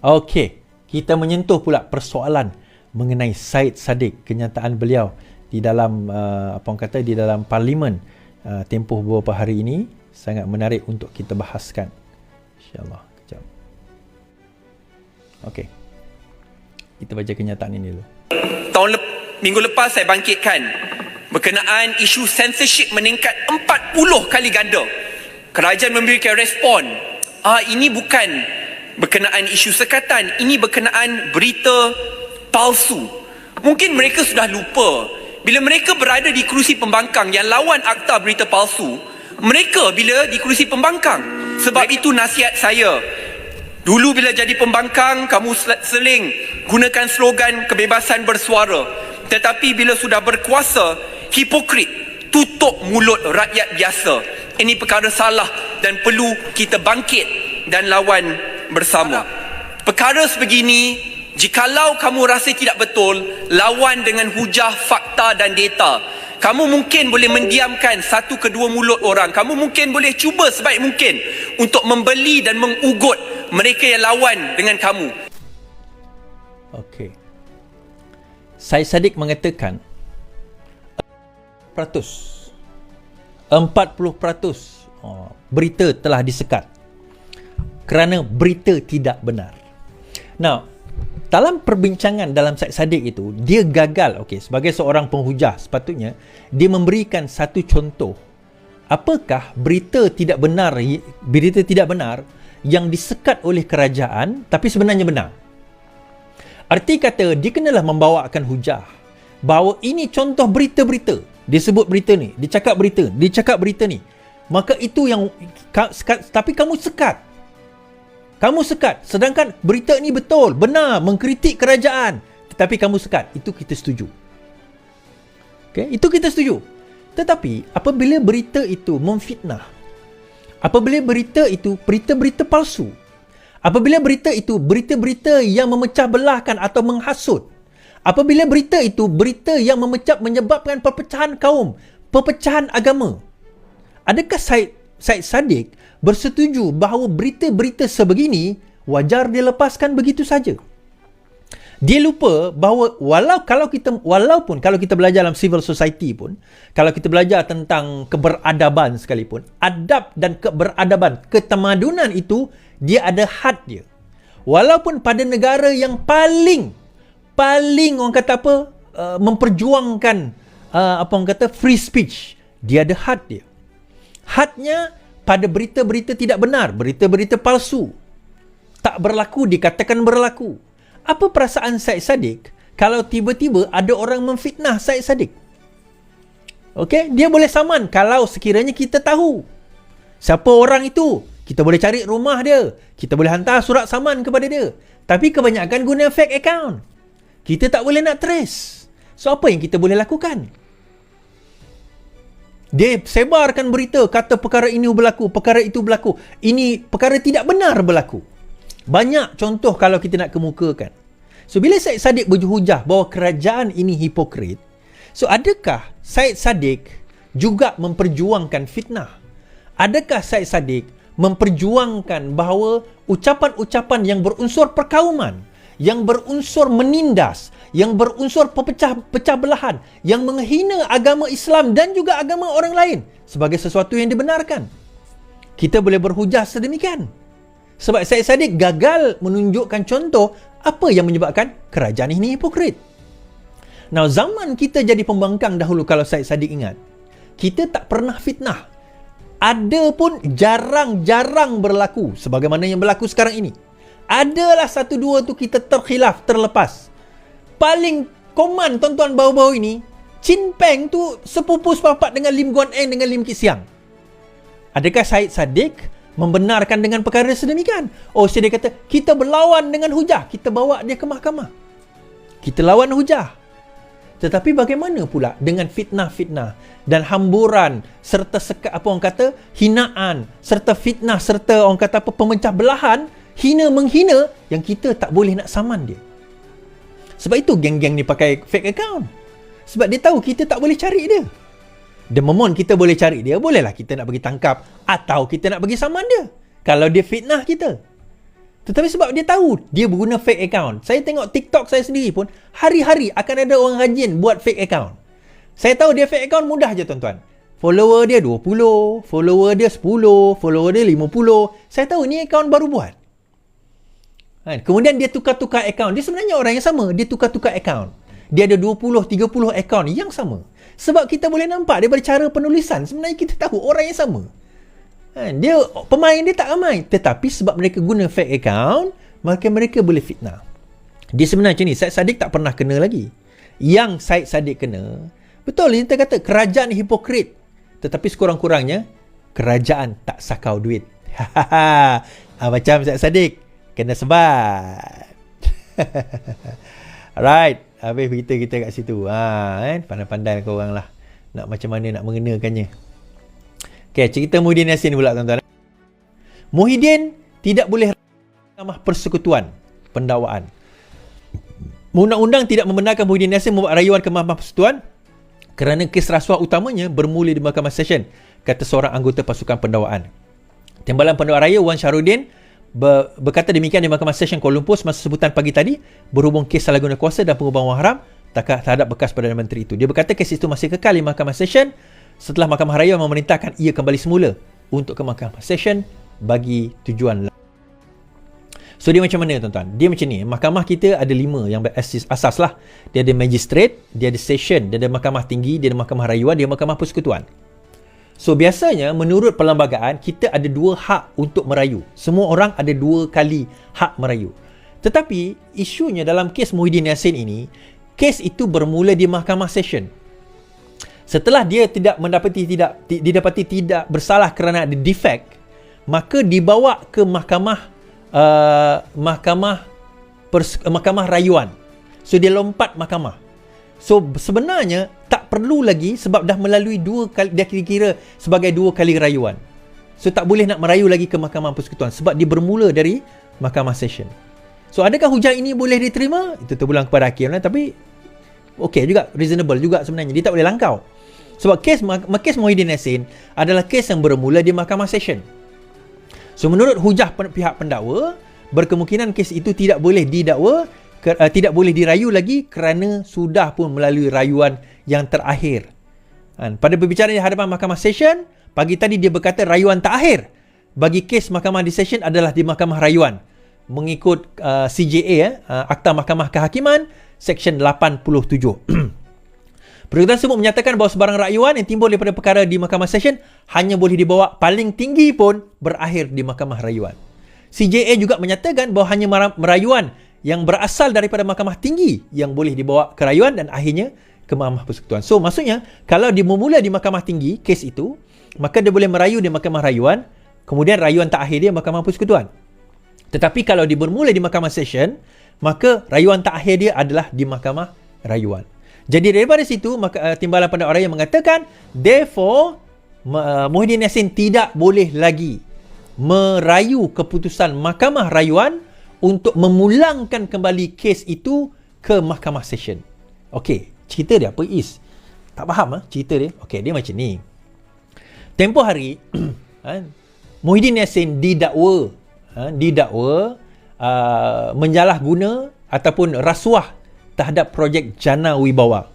Okey, kita menyentuh pula persoalan mengenai Syed Saddiq, kenyataan beliau di dalam di dalam parlimen tempoh beberapa hari ini sangat menarik untuk kita bahaskan. InsyaAllah. Kejap. Okey. Kita baca kenyataan ini dulu. Minggu lepas saya bangkitkan berkenaan isu censorship meningkat 40 kali ganda. Kerajaan memberikan respon. Ini bukan berkenaan isu sekatan, ini berkenaan berita palsu. Mungkin mereka sudah lupa bila mereka berada di kerusi pembangkang yang lawan akta berita palsu, mereka bila di kerusi pembangkang. Sebab itu nasihat saya, dulu bila jadi pembangkang kamu seling gunakan slogan kebebasan bersuara, tetapi bila sudah berkuasa, hipokrit, tutup mulut rakyat biasa. Ini perkara salah dan perlu kita bangkit dan lawan bersama. Perkara sebegini, jikalau kamu rasa tidak betul, lawan dengan hujah, fakta dan data. Kamu mungkin boleh mendiamkan satu kedua mulut orang. Kamu mungkin boleh cuba sebaik mungkin untuk membeli dan mengugut mereka yang lawan dengan kamu. Okey. Syed Saddiq mengatakan 40% berita telah disekat kerana berita tidak benar. Now, dalam perbincangan dalam Syed Saddiq itu, dia gagal, sebagai seorang penghujah, sepatutnya dia memberikan satu contoh. Apakah berita tidak benar yang disekat oleh kerajaan tapi sebenarnya benar? Arti kata, dia kenalah membawakan hujah bahawa ini contoh berita-berita. Dia sebut berita ni, dia cakap berita ni. Maka itu yang, tapi kamu sekat. Sedangkan berita ni betul, benar, mengkritik kerajaan, tetapi kamu sekat. Itu kita setuju. Itu kita setuju. Tetapi apabila berita itu memfitnah, apabila berita itu berita-berita palsu, apabila berita itu berita-berita yang memecah belahkan atau menghasut, apabila berita itu berita yang menyebabkan perpecahan kaum, perpecahan agama, adakah Syed Saddiq bersetuju bahawa berita-berita sebegini wajar dilepaskan begitu saja? Dia lupa bahawa walaupun kalau kita belajar dalam civil society pun, kalau kita belajar tentang keberadaban sekalipun, adab dan keberadaban, ketamadunan itu dia ada had dia. Walaupun pada negara yang paling orang kata memperjuangkan free speech, dia ada had dia. Hadnya pada berita-berita tidak benar, berita-berita palsu, tak berlaku, dikatakan berlaku. Apa perasaan Syed Saddiq kalau tiba-tiba ada orang memfitnah Syed Saddiq? Dia boleh saman kalau sekiranya kita tahu siapa orang itu. Kita boleh cari rumah dia, kita boleh hantar surat saman kepada dia. Tapi kebanyakan guna fake account. Kita tak boleh nak trace. So apa yang kita boleh lakukan? Dia sebarkan berita, kata perkara ini berlaku, perkara itu berlaku. Ini perkara tidak benar berlaku. Banyak contoh kalau kita nak kemukakan. So, bila Syed Saddiq berhujah bahawa kerajaan ini hipokrit, so adakah Syed Saddiq juga memperjuangkan fitnah? Adakah Syed Saddiq memperjuangkan bahawa ucapan-ucapan yang berunsur perkauman, yang berunsur menindas, yang berunsur pecah belahan, yang menghina agama Islam dan juga agama orang lain sebagai sesuatu yang dibenarkan? Kita boleh berhujah sedemikian. Sebab Syed Saddiq gagal menunjukkan contoh apa yang menyebabkan kerajaan ini hipokrit. Now, zaman kita jadi pembangkang dahulu, kalau Syed Saddiq ingat, kita tak pernah fitnah. Ada pun jarang-jarang berlaku sebagaimana yang berlaku sekarang ini. Adalah satu dua tu kita terkhilaf, terlepas. Paling common tuan-tuan bau-bau ini, Chin Peng tu sepupu sepapat dengan Lim Guan Eng dengan Lim Kit Siang. Adakah Syed Saddiq membenarkan dengan perkara sedemikian? Dia kata, kita berlawan dengan hujah, kita bawa dia ke mahkamah, kita lawan hujah. Tetapi bagaimana pula dengan fitnah-fitnah dan hamburan serta hinaan serta fitnah serta pemecah belahan, hina-menghina yang kita tak boleh nak saman dia. Sebab itu geng-geng ni pakai fake account. Sebab dia tahu kita tak boleh cari dia. The moment kita boleh cari dia, bolehlah kita nak bagi tangkap atau kita nak bagi saman dia kalau dia fitnah kita. Tetapi sebab dia tahu dia berguna fake account. Saya tengok TikTok saya sendiri pun, hari-hari akan ada orang rajin buat fake account. Saya tahu dia fake account mudah je tuan-tuan. Follower dia 20, follower dia 10, follower dia 50. Saya tahu ni account baru buat. Kemudian dia tukar-tukar account. Dia sebenarnya orang yang sama, dia tukar-tukar account. Dia ada 20, 30 account yang sama. Sebab kita boleh nampak daripada cara penulisan, sebenarnya kita tahu orang yang sama. Dia pemain dia tak ramai, tetapi sebab mereka guna fake account, maka mereka boleh fitnah. Dia sebenarnya macam ni, Syed Saddiq tak pernah kena lagi. Yang Syed Saddiq kena, betul kita kata kerajaan hipokrit, tetapi sekurang-kurangnya kerajaan tak sakau duit. Macam Syed Saddiq kena sebat. Alright, habis kita kat situ. Pandai-pandai korang lah nak macam mana nak mengenakannya. Okay, cerita Muhyiddin Yassin pula tuan-tuan. Muhyiddin tidak boleh Mahkamah Persekutuan pendakwaan. Undang-undang tidak membenarkan Muhyiddin Yassin membuat rayuan ke Mahkamah Persekutuan kerana kes rasuah utamanya bermula di Mahkamah Session, kata seorang anggota pasukan pendakwaan. Timbalan Pendakwa Raya Wan Syarudin berkata demikian di Mahkamah Session Kuala Lumpur semasa sebutan pagi tadi berhubung kes salah guna kuasa dan pengubahan wang haram terhadap bekas Perdana Menteri itu. Dia berkata kes itu masih kekal di Mahkamah Session setelah Mahkamah Raya memerintahkan ia kembali semula untuk ke Mahkamah Session bagi tujuan lain. So dia macam mana tuan-tuan? Dia macam ni, mahkamah kita ada 5 yang asas lah. Dia ada magistrate, dia ada session, dia ada mahkamah tinggi, dia ada mahkamah rayuan, dia ada mahkamah persekutuan. So biasanya menurut perlembagaan kita ada 2 hak untuk merayu. Semua orang ada 2 kali hak merayu. Tetapi isunya dalam kes Muhyiddin Yassin ini, kes itu bermula di Mahkamah Session. Setelah dia didapati tidak bersalah kerana ada defect, maka dibawa ke mahkamah rayuan. So dia lompat mahkamah. So sebenarnya tak perlu lagi sebab dah melalui 2 kali, dia kira sebagai 2 kali rayuan. So tak boleh nak merayu lagi ke Mahkamah Persekutuan sebab dia bermula dari Mahkamah Session. So adakah hujah ini boleh diterima? Itu terpulang kepada hakim lah, tapi okey juga, reasonable juga sebenarnya. Dia tak boleh langkau. Sebab kes Muhyiddin Yassin adalah kes yang bermula di Mahkamah Session. So menurut hujah pihak pendakwa, berkemungkinan kes itu tidak boleh didakwa, tidak boleh dirayu lagi kerana sudah pun melalui rayuan yang terakhir. Pada perbicaraan di hadapan Mahkamah Session, pagi tadi dia berkata rayuan terakhir bagi kes mahkamah di Session adalah di Mahkamah Rayuan. Mengikut CJA, Akta Mahkamah Kehakiman, Seksyen 87. Peraturan tersebut menyatakan bahawa sebarang rayuan yang timbul daripada perkara di Mahkamah Session hanya boleh dibawa paling tinggi pun berakhir di Mahkamah Rayuan. CJA juga menyatakan bahawa hanya merayuan yang berasal daripada Mahkamah Tinggi yang boleh dibawa ke rayuan dan akhirnya ke Mahkamah Persekutuan. So maksudnya kalau dia bermula di Mahkamah Tinggi kes itu, maka dia boleh merayu di Mahkamah Rayuan, kemudian rayuan terakhir dia Mahkamah Persekutuan. Tetapi kalau dia bermula di Mahkamah Session, maka rayuan terakhir dia adalah di Mahkamah Rayuan. Jadi daripada situ Timbalan Pendakwa Raya mengatakan therefore Muhyiddin Yassin tidak boleh lagi merayu keputusan Mahkamah Rayuan untuk memulangkan kembali kes itu ke Mahkamah Session. Okey, cerita dia apa Is? Tak faham cerita dia. Okey, dia macam ni. Tempoh hari Muhyiddin Yassin didakwa menjalahguna ataupun rasuah terhadap projek Jana Wibawa.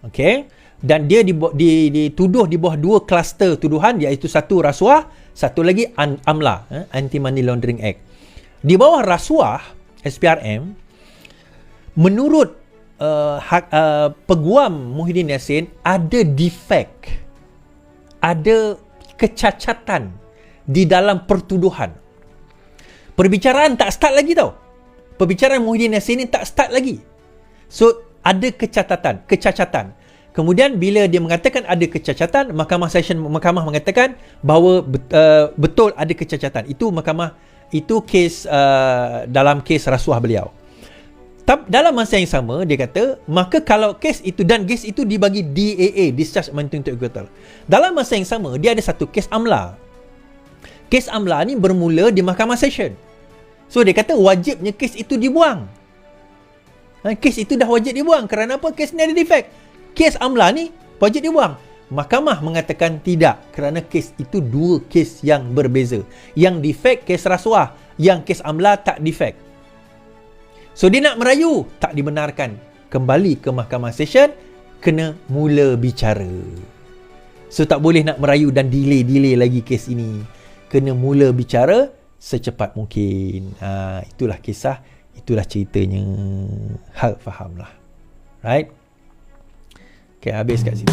Okey, dan dia dituduh di bawah 2 kluster tuduhan, iaitu satu rasuah, satu lagi AMLA, Anti Money Laundering Act. Di bawah rasuah SPRM, menurut peguam Muhyiddin Yassin ada defect, ada kecacatan di dalam pertuduhan. Perbicaraan tak start lagi tau. Perbicaraan Muhyiddin Yassin ni tak start lagi. So ada kecacatan. Kemudian bila dia mengatakan ada kecacatan, mahkamah mengatakan bahawa betul ada kecacatan. Itu kes dalam kes rasuah beliau. Dalam masa yang sama dia kata, maka kalau kes itu dan kes itu dibagi DAA, Discharge Amounting to Acquittal. Dalam masa yang sama dia ada satu kes AMLA. Kes AMLA ni bermula di Mahkamah Session. So dia kata wajibnya kes itu dibuang. Kes itu dah wajib dibuang. Kerana apa? Kes ni ada defect. Kes AMLA ni wajib dibuang. Mahkamah mengatakan tidak, kerana kes itu dua kes yang berbeza. Yang defect kes rasuah, yang kes amla tak defect. So dia nak merayu, tak dibenarkan. Kembali ke mahkamah session, kena mula bicara. So tak boleh nak merayu dan delay lagi kes ini. Kena mula bicara secepat mungkin. Itulah kisah, itulah ceritanya. Harap fahamlah. Right? Okay, habis kat situ.